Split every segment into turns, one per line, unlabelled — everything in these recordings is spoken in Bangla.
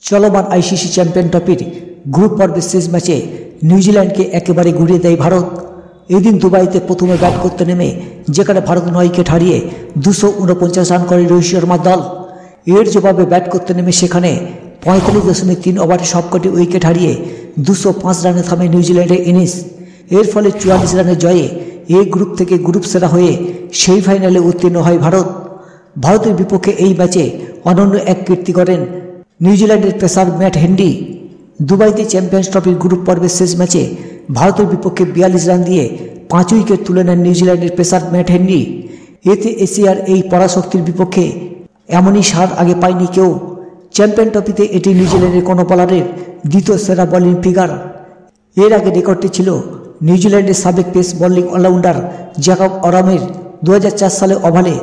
চলমান আইসিসি চ্যাম্পিয়ন ট্রফির গ্রুপ পর্বের শেষ ম্যাচে নিউজিল্যান্ডকে একেবারে ঘুরিয়ে দেয় ভারত। এদিন দুবাইতে প্রথমে ব্যাট করতে নেমে যেখানে ভারত 9 উইকেট হারিয়ে 249 রান করে রোহিত শর্মার দল, এর জবাবে ব্যাট করতে নেমে সেখানে 45.3 ওভারে সবকটি উইকেট হারিয়ে 205 রানে থামে নিউজিল্যান্ডের ইনিংস। এর ফলে 44 রানের জয়ে এ গ্রুপ থেকে গ্রুপ সেরা হয়ে সেই ফাইনালে উত্তীর্ণ হয় ভারত। ভারতের বিপক্ষে এই ম্যাচে অনন্য এক কীর্তি করেন নিউজিল্যান্ডের পেসার ম্যাট হেনরি। দুবাইতে চ্যাম্পিয়ন্স ট্রফির গ্রুপ পর্বের শেষ ম্যাচে ভারতের বিপক্ষে 42 রান দিয়ে 5 উইকেট তুলে নেন নিউজিল্যান্ডের পেসার ম্যাট হেনরি। এতে এশিয়ার এই পরাশক্তির বিপক্ষে এমনই স্বাদ আগে পায়নি কেউ। চ্যাম্পিয়ন ট্রফিতে এটি নিউজিল্যান্ডের কোনো বলারের দ্বিতীয় সেরা বোলিং ফিগার। এর আগে রেকর্ডটি ছিল নিউজিল্যান্ডের সাবেক পেস বোলিং অলরাউন্ডার জ্যাকব অরামের। 2004 সালে ওভালে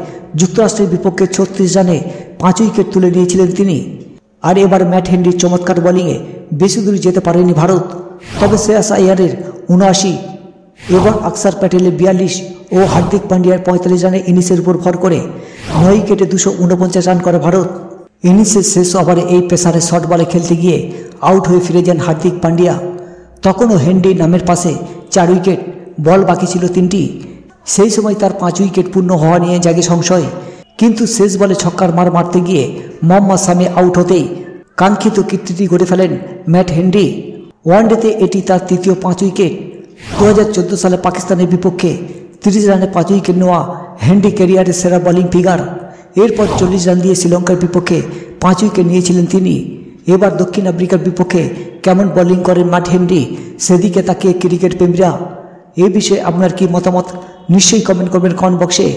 যুক্তরাষ্ট্রের বিপক্ষে 36 রানে 5 উইকেট তুলে নিয়েছিলেন তিনি। আর এবার ম্যাট হেনরির চমৎকার বোলিংয়ে বেশি দূর যেতে পারেনি ভারত। তবে শ্রেয়াস আইয়ারের 79 এবং অক্ষর প্যাটেলের 42 ও হার্দিক পান্ডিয়ার 45 রানের ইনিংসের উপর ভর করে 9 উইকেটে 249 রান করে ভারত। ইনিংসের শেষ ওভারে এই পেসারে শর্ট বলে খেলতে গিয়ে আউট হয়ে ফিরে যান হার্দিক পান্ডিয়া। তখনও হেনরি নামের পাশে 4 উইকেট, বল বাকি ছিল 3টি। সেই সময় তার 5 উইকেট পূর্ণ হওয়া নিয়ে জাগে সংশয়, কিন্তু শেষ বলে ছক্কার মার মারতে গিয়ে মোহাম্মদ শামি আউট হতেই কাঙ্ক্ষিত কীর্তিটি গড়ে ফেলেন ম্যাট হেনরি। ওয়ানডেতে এটি তার তৃতীয় 5 উইকেট। 2014 সালে পাকিস্তানের বিপক্ষে 30 রানে 5 উইকেট নেওয়া হেনরি ক্যারিয়ারের সেরা বোলিং ফিগার। এরপর 40 রান দিয়ে শ্রীলঙ্কার বিপক্ষে 5 উইকেট নিয়েছিলেন তিনি। এবার দক্ষিণ আফ্রিকার বিপক্ষে কেমন বোলিং করেন ম্যাট হেনরি, সেদিকে তাকিয়ে ক্রিকেট প্রেমীরা। এ বিষয়ে আপনার কি মতামত নিশ্চয়ই কমেন্ট করবেন কমেন্ট বক্সে।